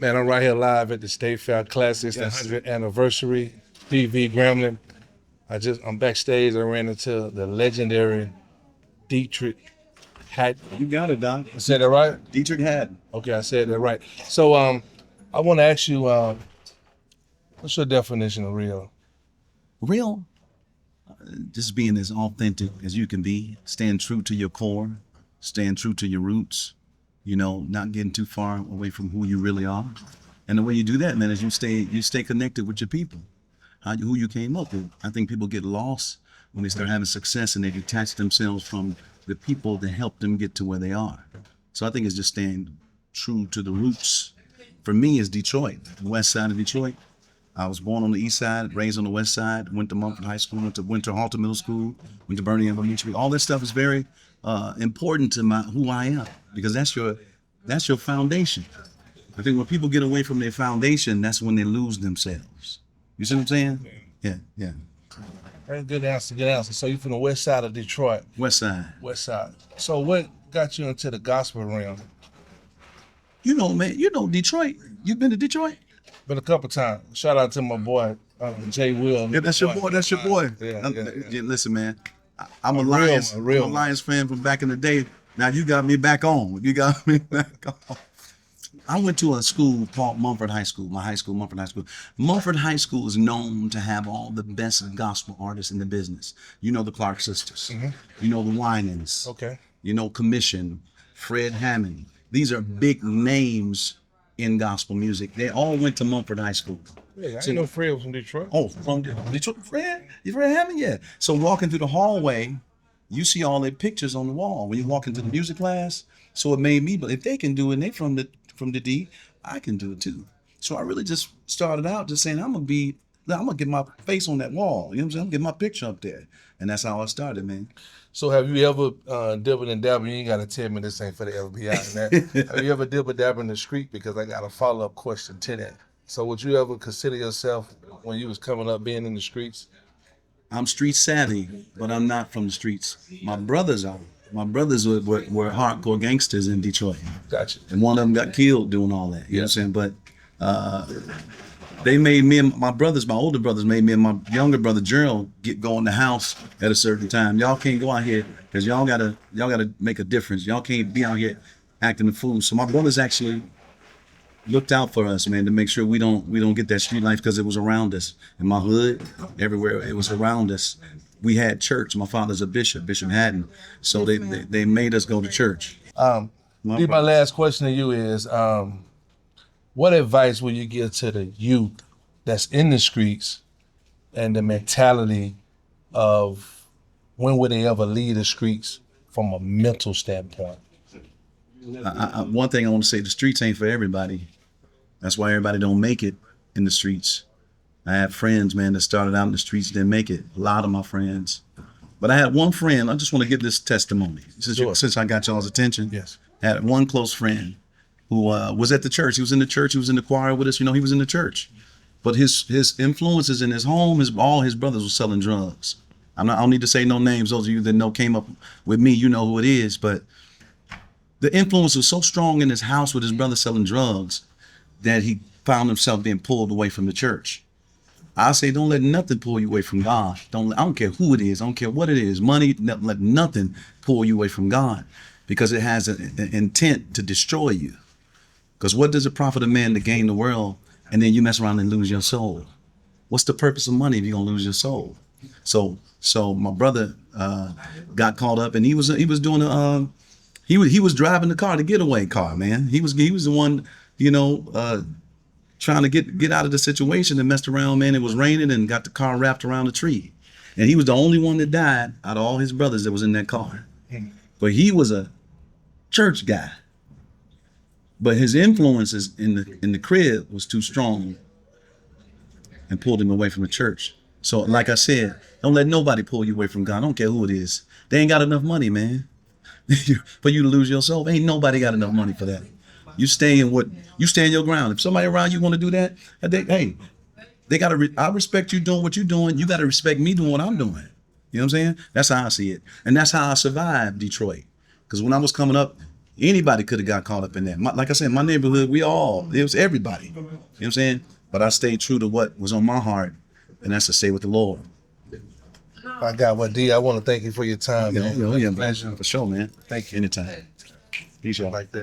Man, I'm right here live at the State Fair Classics, Yes. the 100th anniversary. TV Gremlin. I'm backstage. I ran into the legendary Deitrick Haddon. You got it, Doc. I said that right? Deitrick Haddon. Okay, I said that right. So, I want to ask you, what's your definition of real? Real, just being as authentic as you can be, staying true to your core, staying true to your roots, not getting too far away from who you really are. And the way you do that, man, is you stay connected with your people, who you came up with. I think people get lost when they start having success and they detach themselves from the people that help them get to where they are. So I think it's just staying true to the roots. For me, it's Detroit, the west side of Detroit. I was born on the east side, raised on the west side, went to Mumford High School, went to Winter Halter Middle School, went to Bernie Elementary. All this stuff is very important to who I am, because that's your foundation. I think when people get away from their foundation, that's when they lose themselves. You see what I'm saying? Yeah. Very good answer, good answer. So you're from the west side of Detroit. West side. West side. So what got you into the gospel realm? Man, Detroit. You've been to Detroit? Been a couple times. Shout out to my boy, Jay Will. Yeah, that's your boy. That's your boy. Yeah. Listen, man, I'm a Lions fan from back in the day. Now you got me back on. I went to a school called Mumford High School. My high school, Mumford High School. Mumford High School is known to have all the best gospel artists in the business. The Clark Sisters. Mm-hmm. The Winans. Okay. Commission, Fred Hammond. These are big names in gospel music. They all went to Mumford High School. Yeah, I didn't know Fred was from Detroit. Oh, from Detroit, Fred? You Fred Hammond? Yeah. So walking through the hallway, you see all their pictures on the wall when you walk into the music class. So it made me, but if they can do it and they from the D, I can do it too. So I really just started out just saying, I'm gonna get my face on that wall. You know what I'm saying? I'm gonna get my picture up there. And that's how I started, man. So have you ever dibbled and dabbled? You ain't got to tell me this ain't for the FBI. And that. Have you ever dibbled dabbled in the street? Because I got a follow-up question to that. So would you ever consider yourself, when you was coming up, being in the streets? I'm street savvy, but I'm not from the streets. My brothers are. My brothers were hardcore gangsters in Detroit. Gotcha. And one of them got killed doing all that. You know what I'm saying? But they made me and my older brothers made me and my younger brother Gerald go in the house at a certain time. Y'all can't go out here because y'all gotta make a difference. Y'all can't be out here acting a fool. So my brothers actually looked out for us, man, to make sure we don't get that street life, because it was around us. In my hood, everywhere, it was around us. We had church. My father's a bishop, Bishop Haddon. So they made us go to church. My last question to you is, what advice will you give to the youth that's in the streets, and the mentality of when would they ever leave the streets from a mental standpoint? One thing I want to say, the streets ain't for everybody. That's why everybody don't make it in the streets. I have friends, man, that started out in the streets, didn't make it. A lot of my friends. But I had one friend, I just want to give this testimony. Since I got y'all's attention. Yes. I had one close friend who was at the church. He was in the church. He was in the choir with us. He was in the church. But his influences in his home, all his brothers were selling drugs. I don't need to say no names. Those of you that came up with me, you know who it is. But the influence was so strong in his house with his brother selling drugs that he found himself being pulled away from the church. I say, don't let nothing pull you away from God. I don't care who it is. I don't care what it is. Money, let nothing pull you away from God, because it has an intent to destroy you. Because what does it profit a man to gain the world and then you mess around and lose your soul? What's the purpose of money if you're gonna lose your soul? So my brother got caught up, and he was doing he was driving the car, the getaway car, man. He was the one, trying to get out of the situation, and messed around, man. It was raining and got the car wrapped around a tree. And he was the only one that died out of all his brothers that was in that car. But he was a church guy. But his influences in the crib was too strong and pulled him away from the church. So like I said, don't let nobody pull you away from God. I don't care who it is. They ain't got enough money, man. For you to lose your soul. Ain't nobody got enough money for that. You stay in your ground. If somebody around you want to do that, they gotta. I respect you doing what you're doing. You gotta respect me doing what I'm doing. You know what I'm saying? That's how I see it, and that's how I survived Detroit. Because when I was coming up, Anybody could have got caught up in that. Like I said, my neighborhood, it was everybody. You know what I'm saying? But I stayed true to what was on my heart, and that's to stay with the Lord. I got what D. I want to thank you for your time, man. Yeah, Pleasure. for sure, man. Thank you. Anytime. Peace, y'all. Like that.